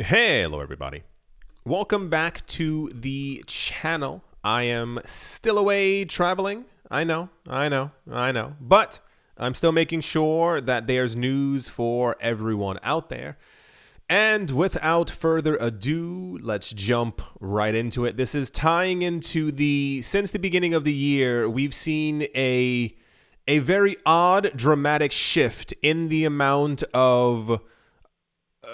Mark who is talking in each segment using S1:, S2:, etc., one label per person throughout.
S1: Hello everybody. Welcome back to the channel. I am still away traveling. I know. But I'm still making sure that there's news for everyone out there. And without further ado, let's jump right into it. This is tying into since the beginning of the year, we've seen a very odd, dramatic shift in the amount of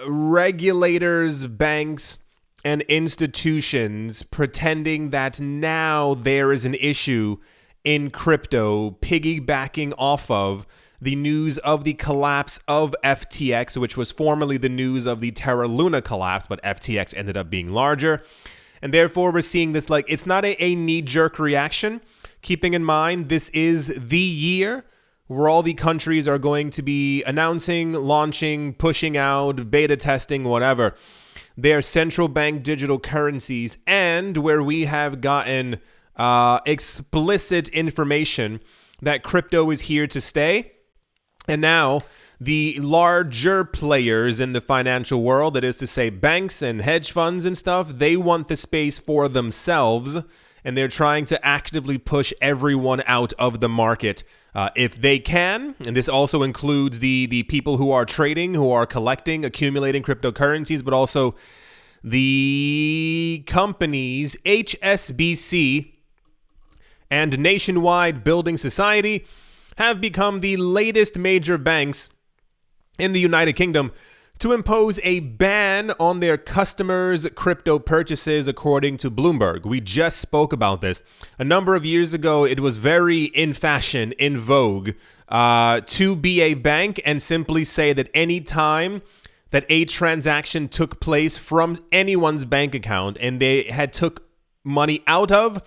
S1: regulators, banks, and institutions pretending that now there is an issue in crypto, piggybacking off of the news of the collapse of FTX, which was formerly the news of the Terra Luna collapse, but FTX ended up being larger. And therefore, we're seeing this like it's not a knee-jerk reaction. Keeping in mind, this is the year where all the countries are going to be announcing, launching, pushing out, beta testing, whatever, their central bank digital currencies, and where we have gotten explicit information that crypto is here to stay. And now the larger players in the financial world, that is to say banks and hedge funds and stuff, they want the space for themselves, and they're trying to actively push everyone out of the market if they can. And this also includes the people who are trading, who are collecting, accumulating cryptocurrencies, but also the companies HSBC and Nationwide Building Society have become the latest major banks in the United Kingdom to impose a ban on their customers' crypto purchases, according to Bloomberg. We just spoke about this. A number of years ago, it was very in fashion, in vogue, to be a bank and simply say that any time that a transaction took place from anyone's bank account and they had took money out of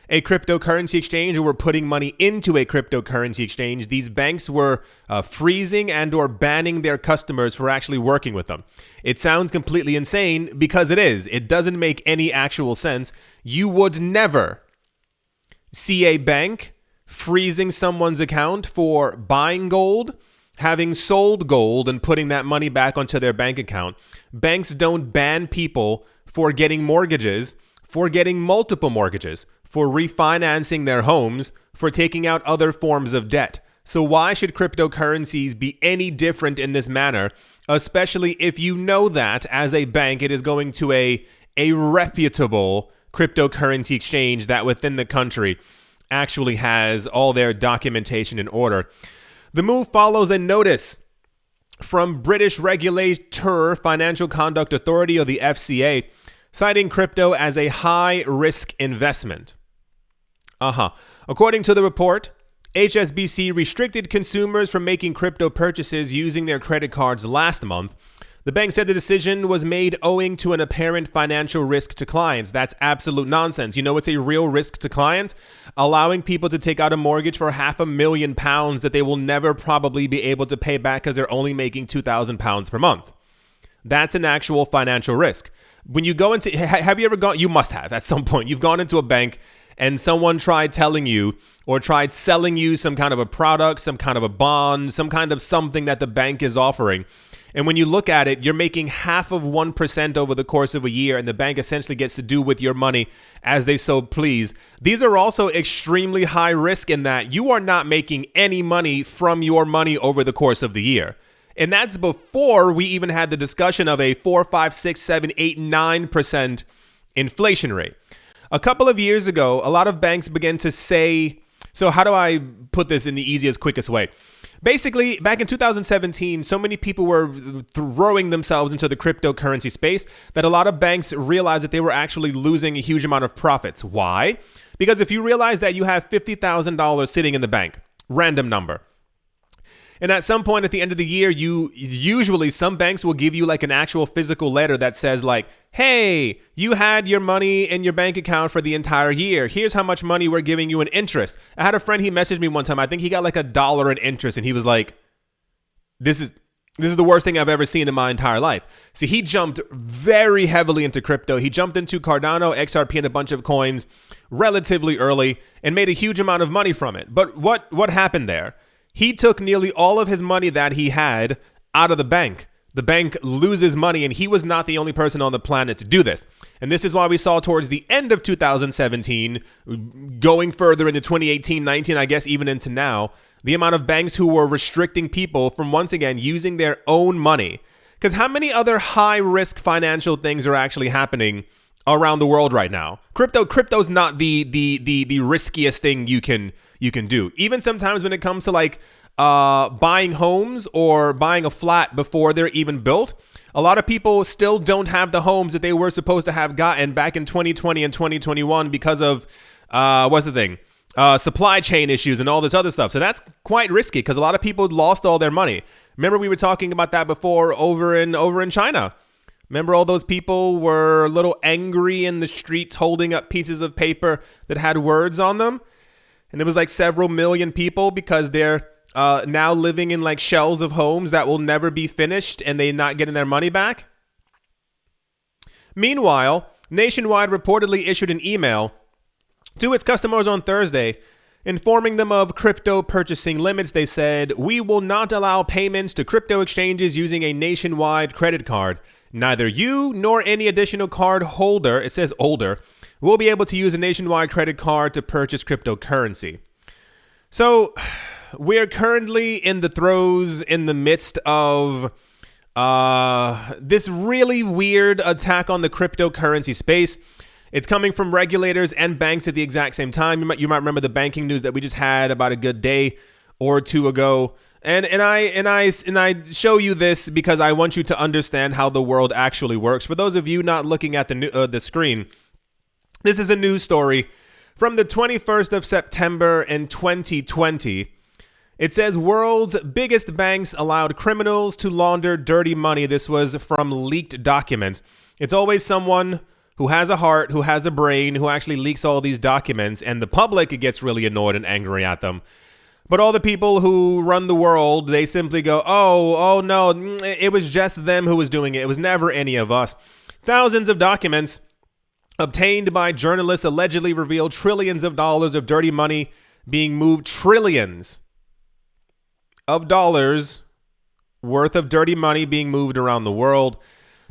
S1: a cryptocurrency exchange or were putting money into a cryptocurrency exchange, these banks were freezing and or banning their customers for actually working with them. It sounds completely insane because it is. It doesn't make any actual sense. You would never see a bank freezing someone's account for buying gold, having sold gold, and putting that money back onto their bank account. Banks don't ban people for getting mortgages, for getting multiple mortgages, for refinancing their homes, for taking out other forms of debt. So why should cryptocurrencies be any different in this manner, especially if you know that as a bank it is going to a reputable cryptocurrency exchange that within the country actually has all their documentation in order. The move follows a notice from British regulator Financial Conduct Authority, or the FCA, citing crypto as a high-risk investment. According to the report, HSBC restricted consumers from making crypto purchases using their credit cards last month. The bank said the decision was made owing to an apparent financial risk to clients. That's absolute nonsense. You know what's a real risk to client? Allowing people to take out a mortgage for £500,000 that they will never probably be able to pay back because they're only making £2,000 per month. That's an actual financial risk. When you go into, have you ever gone, you must have at some point, you've gone into a bank and someone tried telling you or tried selling you some kind of a product, some kind of a bond, some kind of something that the bank is offering. And when you look at it, you're making 0.5% over the course of a year, and the bank essentially gets to do with your money as they so please. These are also extremely high risk in that you are not making any money from your money over the course of the year. And that's before we even had the discussion of a 4, 5, 6, 7, 8, 9% inflation rate. A couple of years ago, a lot of banks began to say, so how do I put this in the easiest, quickest way? Basically, back in 2017, so many people were throwing themselves into the cryptocurrency space that a lot of banks realized that they were actually losing a huge amount of profits. Why? Because if you realize that you have $50,000 sitting in the bank, random number, and at some point at the end of the year, usually some banks will give you like an actual physical letter that says like, hey, you had your money in your bank account for the entire year. Here's how much money we're giving you in interest. I had a friend, he messaged me one time. I think he got like $1 in interest, and he was like, this is the worst thing I've ever seen in my entire life. See, he jumped very heavily into crypto. He jumped into Cardano, XRP, and a bunch of coins relatively early and made a huge amount of money from it. But what happened there? He took nearly all of his money that he had out of the bank the bank loses money, and he was not the only person on the planet to do this. And this is why we saw towards the end of 2017, going further into 2018, 19, I guess even into now, the amount of banks who were restricting people from, once again, using their own money. Because how many other high-risk financial things are actually happening around the world right now? Crypto's not the riskiest thing you can do. Even sometimes when it comes to like buying homes or buying a flat before they're even built, a lot of people still don't have the homes that they were supposed to have gotten back in 2020 and 2021 because of supply chain issues and all this other stuff. So that's quite risky because a lot of people lost all their money. Remember, we were talking about that before over in China. Remember, all those people were a little angry in the streets holding up pieces of paper that had words on them. And it was like several million people because they're now living in like shells of homes that will never be finished and they're not getting their money back. Meanwhile, Nationwide reportedly issued an email to its customers on Thursday, informing them of crypto purchasing limits. They said, "We will not allow payments to crypto exchanges using a Nationwide credit card. Neither you nor any additional card holder," it says older, "will be able to use a Nationwide credit card to purchase cryptocurrency." So we're currently in the midst of this really weird attack on the cryptocurrency space. It's coming from regulators and banks at the exact same time. You might remember the banking news that we just had about a good day or two ago. And I show you this because I want you to understand how the world actually works. For those of you not looking at the screen, this is a news story from the 21st of September in 2020. It says world's biggest banks allowed criminals to launder dirty money. This was from leaked documents. It's always someone who has a heart, who has a brain, who actually leaks all these documents, and the public gets really annoyed and angry at them. But all the people who run the world, they simply go, oh no, it was just them who was doing it. It was never any of us. Thousands of documents obtained by journalists allegedly reveal trillions of dollars of dirty money being moved, trillions of dollars worth of dirty money being moved around the world.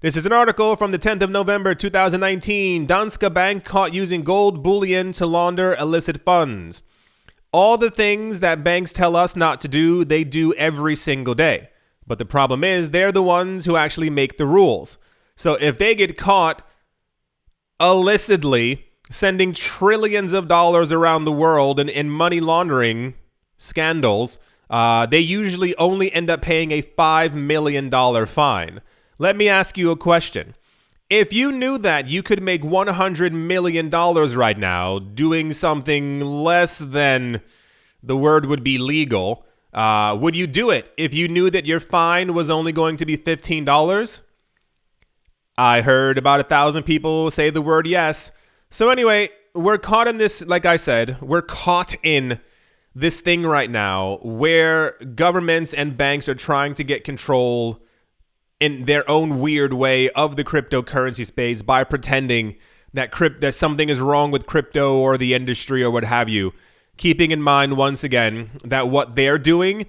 S1: This is an article from the 10th of November, 2019. Danske Bank caught using gold bullion to launder illicit funds. All the things that banks tell us not to do, they do every single day. But the problem is they're the ones who actually make the rules. So if they get caught illicitly sending trillions of dollars around the world in money laundering scandals, they usually only end up paying a $5 million fine. Let me ask you a question. If you knew that you could make $100 million right now doing something less than the word would be legal, would you do it if you knew that your fine was only going to be $15? I heard about 1,000 people say the word yes. So anyway, we're caught in this, like I said, we're caught in this thing right now where governments and banks are trying to get control in their own weird way of the cryptocurrency space by pretending that that something is wrong with crypto or the industry or what have you. Keeping in mind, once again, that what they're doing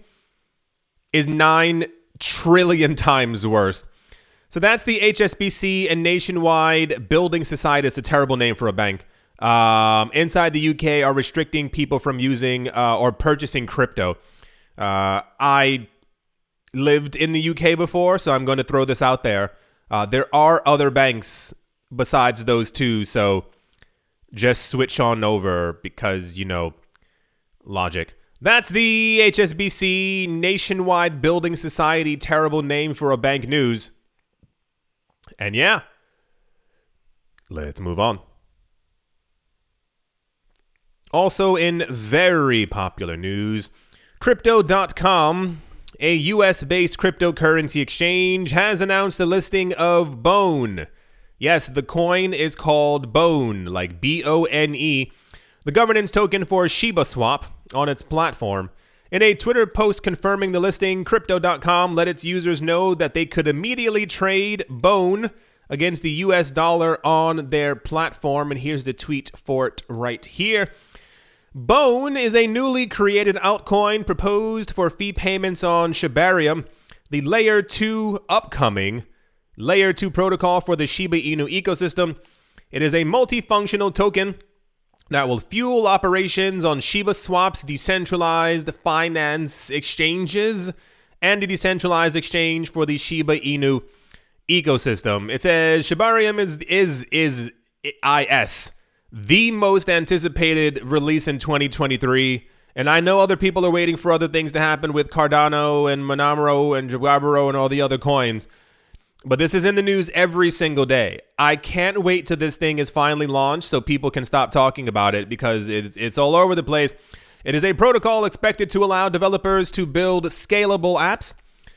S1: is 9 trillion times worse. So that's the HSBC and Nationwide Building Society. It's a terrible name for a bank. Inside the UK are restricting people from using or purchasing crypto. I lived in the UK before, so I'm going to throw this out there. There are other banks besides those two, so just switch on over because, logic. That's the HSBC Nationwide Building Society. Terrible name for a bank news. And yeah, let's move on. Also in very popular news, Crypto.com, a US-based cryptocurrency exchange, has announced the listing of Bone. Yes, the coin is called Bone, like B-O-N-E, the governance token for Shiba Swap on its platform. In a Twitter post confirming the listing, Crypto.com let its users know that they could immediately trade Bone against the US dollar on their platform. And here's the tweet for it right here. Bone is a newly created altcoin proposed for fee payments on Shibarium. the Layer 2 upcoming Layer 2 protocol for the Shiba Inu ecosystem. It is a multifunctional token that will fuel operations on Shiba Swap's decentralized finance exchanges and a decentralized exchange for the Shiba Inu ecosystem. It says Shibarium is the most anticipated release in 2023. And I know other people are waiting for other things to happen with Cardano and Monero and Jaguaro and all the other coins. But this is in the news every single day. I can't wait till this thing is finally launched so people can stop talking about it, because it's all over the place. It is a protocol expected to allow developers to build scalable apps.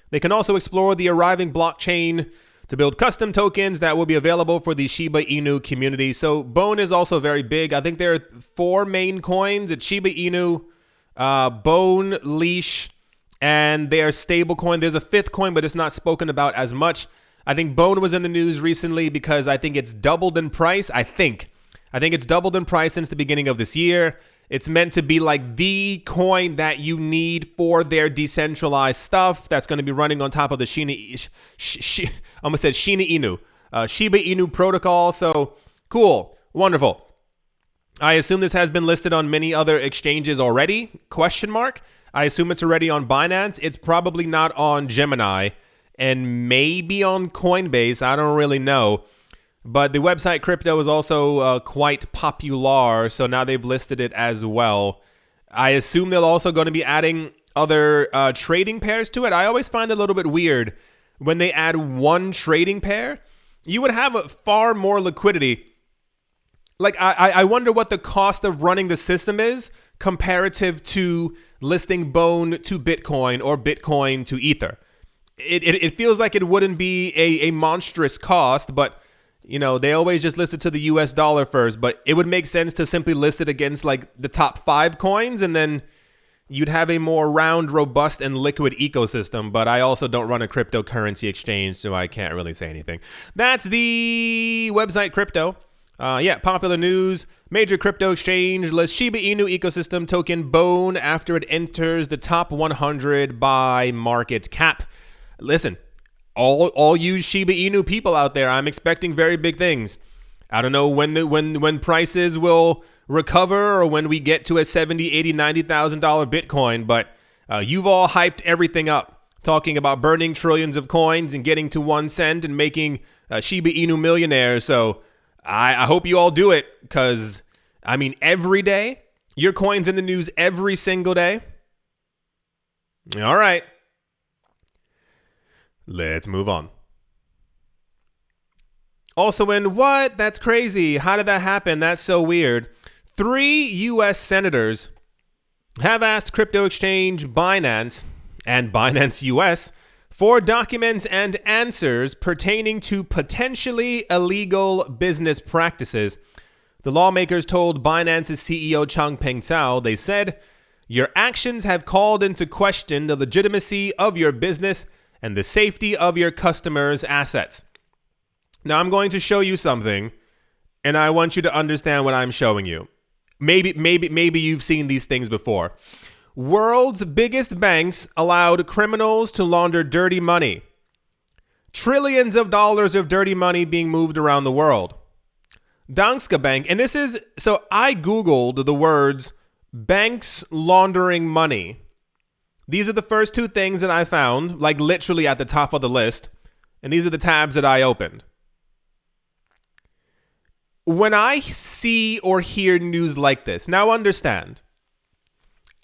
S1: They can also explore the arriving blockchain to build custom tokens that will be available for the Shiba Inu community. So Bone is also very big. I think there are 4 main coins. It's Shiba Inu, Bone, Leash, and their stable coin. There's a 5th coin, but it's not spoken about as much. I think Bone was in the news recently because I think it's doubled in price. I think it's doubled in price since the beginning of this year. It's meant to be like the coin that you need for their decentralized stuff that's going to be running on top of the Shiba Inu protocol. So cool. Wonderful. I assume this has been listed on many other exchanges already? ? I assume it's already on Binance. It's probably not on Gemini and maybe on Coinbase. I don't really know. But the website Crypto is also quite popular, so now they've listed it as well. I assume they're also going to be adding other trading pairs to it. I always find it a little bit weird when they add one trading pair. You would have far more liquidity. Like, I wonder what the cost of running the system is comparative to listing Bone to Bitcoin or Bitcoin to Ether. It feels like it wouldn't be a monstrous cost, but you know, they always just list it to the US dollar first. But it would make sense to simply list it against like the top 5 coins, and then you'd have a more round, robust, and liquid ecosystem. But I also don't run a cryptocurrency exchange, so I can't really say anything. That's the website Crypto. Popular news. Major crypto exchange lists Shiba Inu ecosystem token Bone after it enters the top 100 by market cap. Listen, all you Shiba Inu people out there, I'm expecting very big things. I don't know when prices will recover or when we get to a $70,000, $80,000, $90,000 Bitcoin, but you've all hyped everything up, talking about burning trillions of coins and getting to 1 cent and making Shiba Inu millionaires. So I hope you all do it, because I mean, every day, your coin's in the news every single day. All right. Let's move on. Also in what? That's crazy. How did that happen? That's so weird. 3 U.S. senators have asked crypto exchange Binance and Binance US for documents and answers pertaining to potentially illegal business practices. The lawmakers told Binance's CEO Changpeng Zhao, they said, "Your actions have called into question the legitimacy of your business and the safety of your customers' assets." Now I'm going to show you something, and I want you to understand what I'm showing you. Maybe you've seen these things before. World's biggest banks allowed criminals to launder dirty money. Trillions of dollars of dirty money being moved around the world. Danske Bank, and this is, so I Googled the words banks laundering money. These are the first 2 things that I found, like literally at the top of the list. And these are the tabs that I opened. When I see or hear news like this, now understand,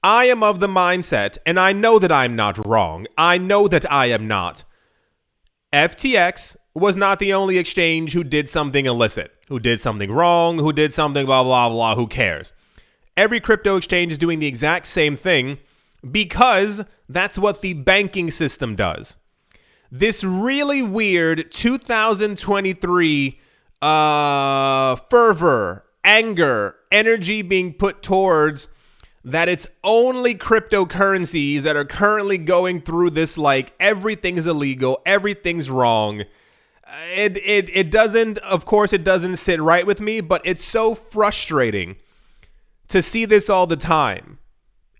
S1: I am of the mindset, and I know that I'm not wrong. I know that I am not. FTX was not the only exchange who did something illicit, who did something wrong, who did something blah, blah, blah, who cares? Every crypto exchange is doing the exact same thing, because that's what the banking system does. This really weird 2023 fervor, anger, energy being put towards that it's only cryptocurrencies that are currently going through this, like everything's illegal, everything's wrong. It doesn't, of course, it doesn't sit right with me, but it's so frustrating to see this all the time.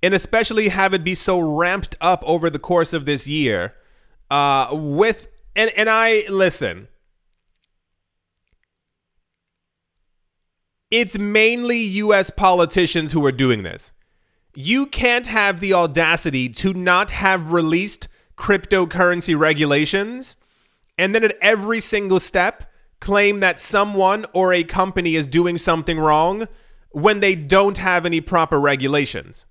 S1: And especially have it be so ramped up over the course of this year. And I listen. It's mainly US politicians who are doing this. You can't have the audacity to not have released cryptocurrency regulations and then at every single step claim that someone or a company is doing something wrong when they don't have any proper regulations.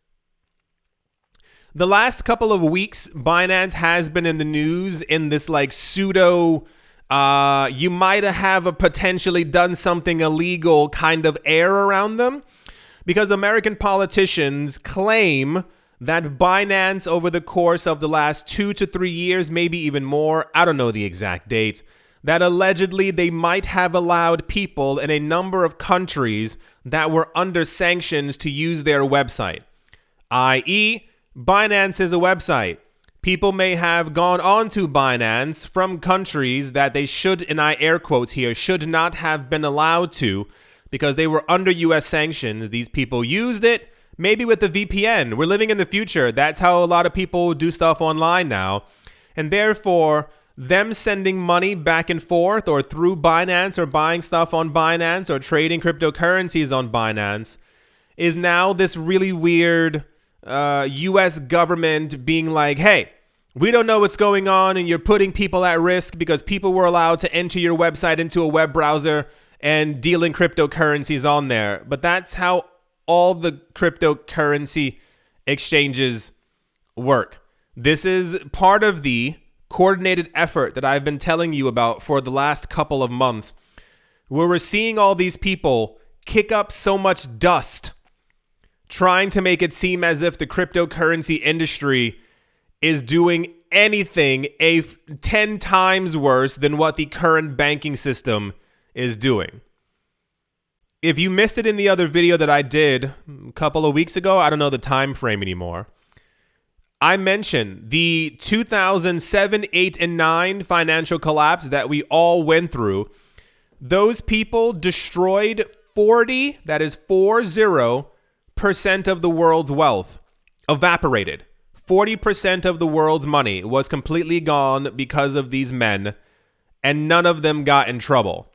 S1: The last couple of weeks, Binance has been in the news in this like pseudo, you might have potentially done something illegal kind of air around them, because American politicians claim that Binance over the course of the last 2 to 3 years, maybe even more, I don't know the exact dates, that allegedly they might have allowed people in a number of countries that were under sanctions to use their website, i.e., Binance is a website. People may have gone onto Binance from countries that they should, and I air quotes here, should not have been allowed to because they were under US sanctions. These people used it, maybe with the VPN. We're living in the future. That's how a lot of people do stuff online now. And therefore, them sending money back and forth or through Binance or buying stuff on Binance or trading cryptocurrencies on Binance is now this really weird US government being like, hey, we don't know what's going on and you're putting people at risk because people were allowed to enter your website into a web browser and deal in cryptocurrencies on there. But that's how all the cryptocurrency exchanges work. This is part of the coordinated effort that I've been telling you about for the last couple of months, where we're seeing all these people kick up so much dust trying to make it seem as if the cryptocurrency industry is doing anything 10 times worse than what the current banking system is doing. If you missed it in the other video that I did a couple of weeks ago, I don't know the time frame anymore, I mentioned the 2007, 8, and 9 financial collapse that we all went through. Those people destroyed 40, that is 40% of the world's wealth, evaporated. 40% of the world's money was completely gone because of these men, and none of them got in trouble.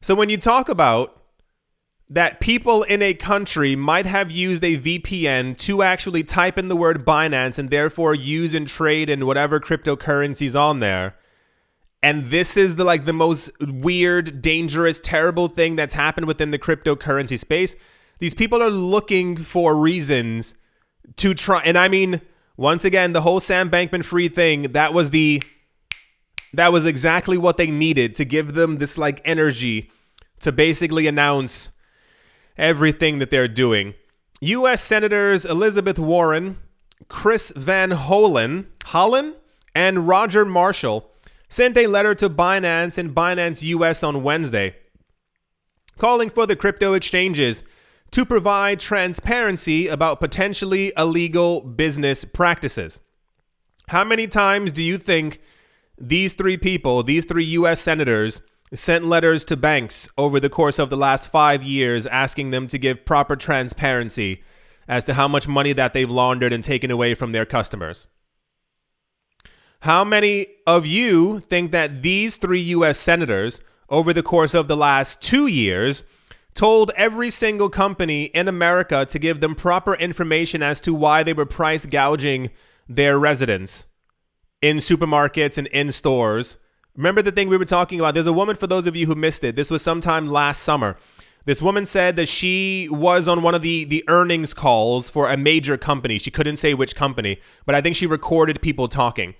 S1: So when you talk about that people in a country might have used a VPN to actually type in the word Binance and therefore use and trade in whatever cryptocurrencies on there, and this is the most weird, dangerous, terrible thing that's happened within the cryptocurrency space, these people are looking for reasons to try. And I mean, once again, the whole Sam Bankman-Fried thing, that was exactly what they needed to give them this energy to basically announce everything that they're doing. U.S. Senators Elizabeth Warren, Chris Van Hollen, and Roger Marshall sent a letter to Binance and Binance US on Wednesday, calling for the crypto exchanges to provide transparency about potentially illegal business practices. How many times do you think these three U.S. senators, sent letters to banks over the course of the last 5 years asking them to give proper transparency as to how much money that they've laundered and taken away from their customers? How many of you think that these 3 U.S. senators over the course of the last 2 years told every single company in America to give them proper information as to why they were price gouging their residents in supermarkets and in stores? Remember the thing we were talking about? There's a woman, for those of you who missed it, this was sometime last summer. This woman said that she was on one of the earnings calls for a major company. She couldn't say which company, but I think she recorded people talking.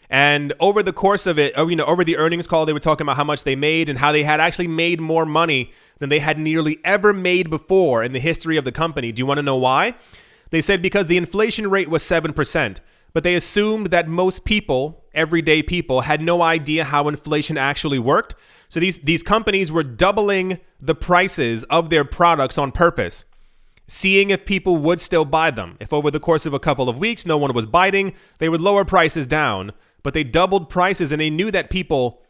S1: And over the course of it, over the earnings call, they were talking about how much they made and how they had actually made more money than they had nearly ever made before in the history of the company. Do you want to know why? They said because the inflation rate was 7%, but they assumed that most people, everyday people, had no idea how inflation actually worked. So these companies were doubling the prices of their products on purpose, seeing if people would still buy them. If over the course of a couple of weeks no one was biting, they would lower prices down. But they doubled prices and they knew that people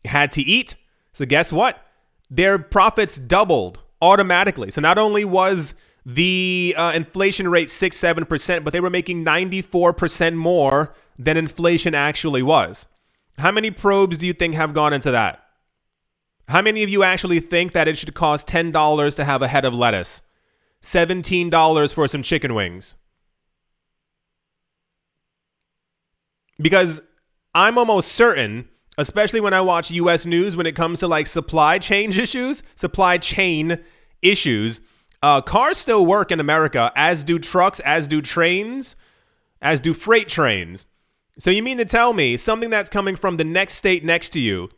S1: had to eat. So guess what? Their profits doubled automatically. So not only was The inflation rate 6-7%, but they were making 94% more than inflation actually was. How many probes do you think have gone into that? How many of you actually think that it should cost $10 to have a head of lettuce? $17 for some chicken wings? Because I'm almost certain, especially when I watch US news, when it comes to like supply chain issues, cars still work in America, as do trucks, as do trains, as do freight trains. So you mean to tell me something that's coming from the next state next to you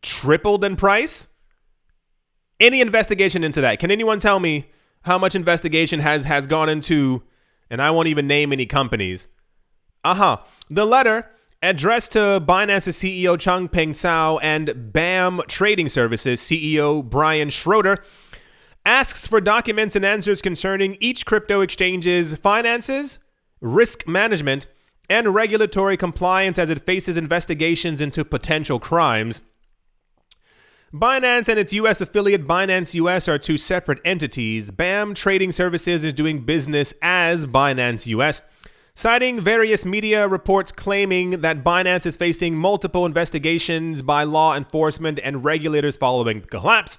S1: tripled in price? Any investigation into that? Can anyone tell me how much investigation has gone into, and I won't even name any companies. The letter addressed to Binance's CEO Changpeng Zhao and BAM Trading Services CEO Brian Schroeder asks for documents and answers concerning each crypto exchange's finances, risk management, and regulatory compliance as it faces investigations into potential crimes. Binance and its U.S. affiliate Binance US are two separate entities. BAM Trading Services is doing business as Binance US, citing various media reports claiming that Binance is facing multiple investigations by law enforcement and regulators following the collapse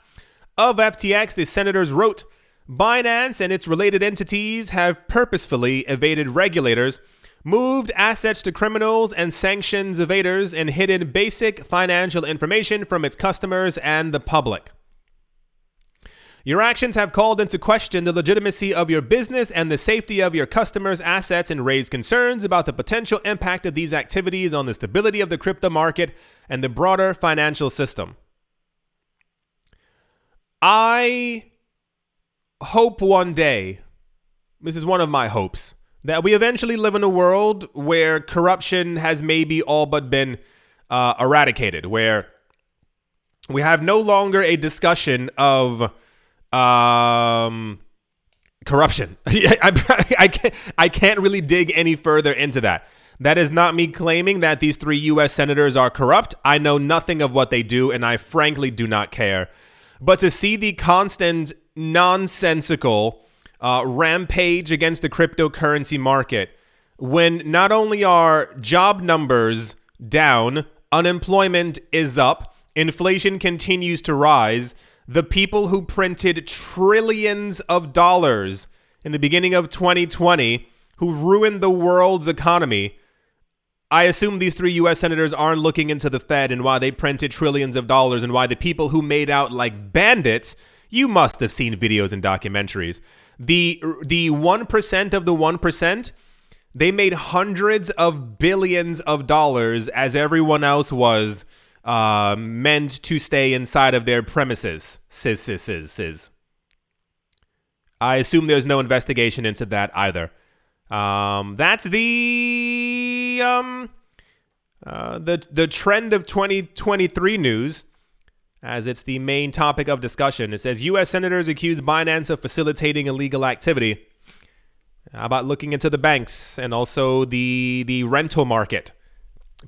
S1: of FTX. The senators wrote, Binance and its related entities have purposefully evaded regulators, moved assets to criminals and sanctions evaders, and hidden basic financial information from its customers and the public. Your actions have called into question the legitimacy of your business and the safety of your customers' assets and raised concerns about the potential impact of these activities on the stability of the crypto market and the broader financial system. I hope one day, this is one of my hopes, that we eventually live in a world where corruption has maybe all but been eradicated, where we have no longer a discussion of corruption. I can't really dig any further into that. That is not me claiming that these 3 U.S. senators are corrupt. I know nothing of what they do, and I frankly do not care. But to see the constant nonsensical rampage against the cryptocurrency market, when not only are job numbers down, unemployment is up, inflation continues to rise, the people who printed trillions of dollars in the beginning of 2020, who ruined the world's economy, I assume these 3 U.S. senators aren't looking into the Fed and why they printed trillions of dollars and why the people who made out like bandits, you must have seen videos and documentaries. The 1% of the 1%, they made hundreds of billions of dollars as everyone else was meant to stay inside of their premises. I assume there's no investigation into that either. That's the trend of 2023 news, as it's the main topic of discussion. It says U.S. senators accuse Binance of facilitating illegal activity. How about looking into the banks and also the rental market?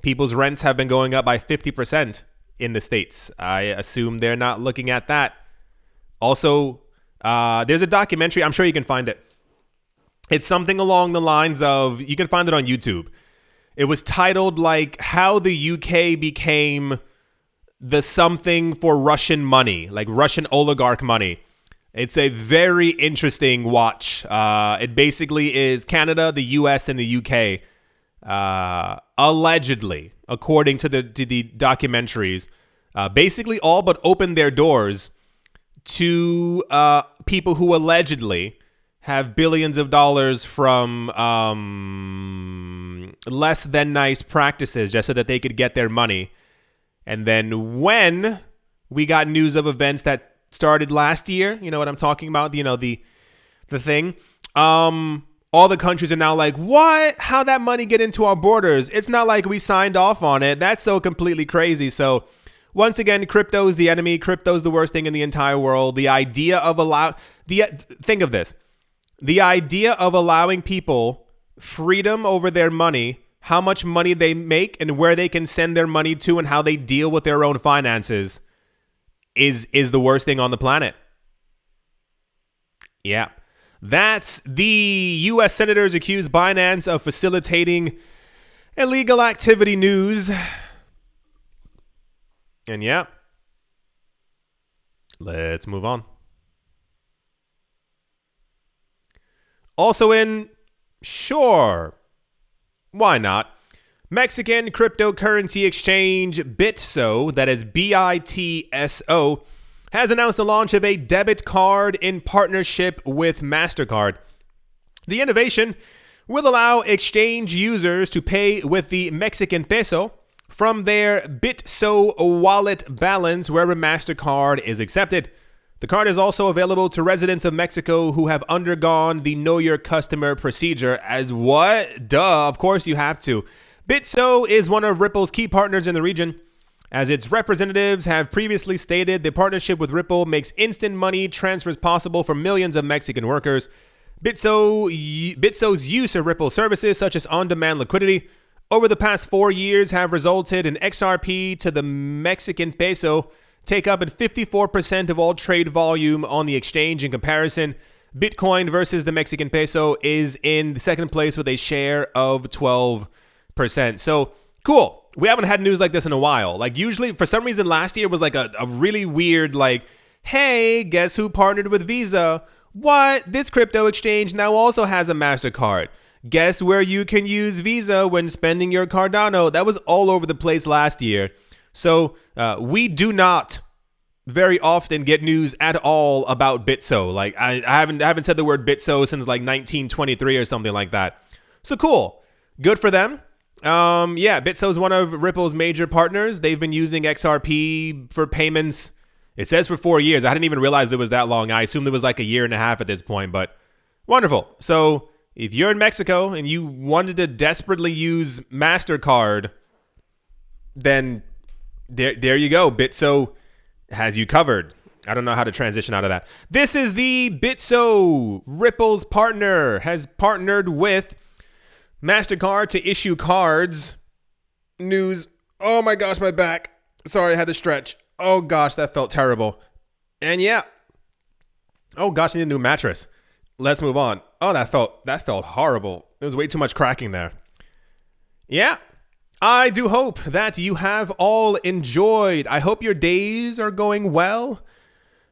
S1: People's rents have been going up by 50% in the States. I assume they're not looking at that. Also, there's a documentary. I'm sure you can find it. It's something along the lines of, you can find it on YouTube. It was titled like how the UK became the something for Russian money, like Russian oligarch money. It's a very interesting watch. It basically is Canada, the US, and the UK, allegedly, according to the documentaries, basically all but opened their doors to people who allegedly have billions of dollars from less than nice practices just so that they could get their money. And then when we got news of events that started last year, you know what I'm talking about, you know, the thing, all the countries are now like, what? How'd that money get into our borders? It's not like we signed off on it. That's so completely crazy. So once again, crypto is the enemy. Crypto is the worst thing in the entire world. The idea of think of this. The idea of allowing people freedom over their money, how much money they make and where they can send their money to and how they deal with their own finances is the worst thing on the planet. Yeah. That's the U.S. senators accused Binance of facilitating illegal activity news. And yeah, let's move on. Also in, sure, why not? Mexican cryptocurrency exchange Bitso, that is Bitso, has announced the launch of a debit card in partnership with MasterCard. The innovation will allow exchange users to pay with the Mexican peso from their Bitso wallet balance wherever MasterCard is accepted. The card is also available to residents of Mexico who have undergone the Know Your Customer procedure. As what? Duh, of course you have to. Bitso is one of Ripple's key partners in the region. As its representatives have previously stated, the partnership with Ripple makes instant money transfers possible for millions of Mexican workers. Bitso's use of Ripple services, such as on-demand liquidity, over the past 4 years have resulted in XRP to the Mexican peso take up in 54% of all trade volume on the exchange. In comparison, Bitcoin versus the Mexican peso is in the second place with a share of 12%. So cool. We haven't had news like this in a while. Like usually, for some reason, last year was like a really weird, like, hey, guess who partnered with Visa? What? This crypto exchange now also has a MasterCard. Guess where you can use Visa when spending your Cardano? That was all over the place last year. So we do not very often get news at all about Bitso. Like I haven't said the word Bitso since like 1923 or something like that. So cool. Good for them. Yeah, Bitso is one of Ripple's major partners. They've been using XRP for payments. It says for 4 years. I didn't even realize it was that long. I assumed it was like a year and a half at this point, but wonderful. So if you're in Mexico and you wanted to desperately use MasterCard, then there you go. Bitso has you covered. I don't know how to transition out of that. This is the Bitso. Ripple's partner has partnered with MasterCard to issue cards. News. Oh my gosh, my back. Sorry, I had to stretch. Oh gosh, that felt terrible. And yeah. Oh gosh, I need a new mattress. Let's move on. Oh, that felt horrible. There was way too much cracking there. Yeah. I do hope that you have all enjoyed. I hope your days are going well.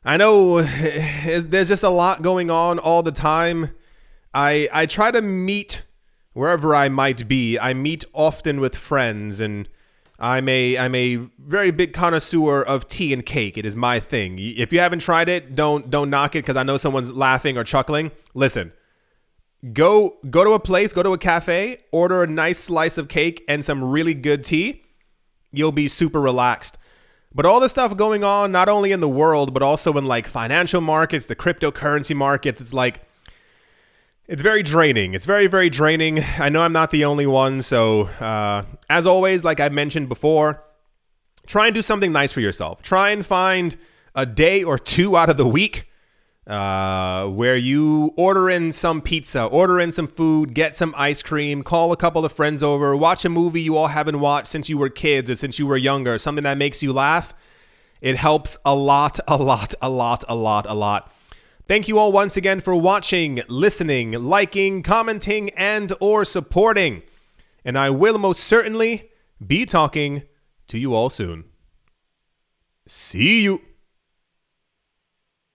S1: I know there's just a lot going on all the time. I try to meet wherever I might be. I meet often with friends, and I'm a very big connoisseur of tea and cake. It is my thing. If you haven't tried it, don't knock it because I know someone's laughing or chuckling. Listen. Go to a place, go to a cafe, order a nice slice of cake and some really good tea. You'll be super relaxed. But all the stuff going on, not only in the world, but also in like financial markets, the cryptocurrency markets, it's very draining. It's very, very draining. I know I'm not the only one. So as always, like I mentioned before, try and do something nice for yourself. Try and find a day or two out of the week where you order in some pizza, order in some food, get some ice cream, call a couple of friends over, watch a movie you all haven't watched since you were kids or since you were younger, something that makes you laugh. It helps a lot. Thank you all once again for watching, listening, liking, commenting, and or supporting. And I will most certainly be talking to you all soon. See you.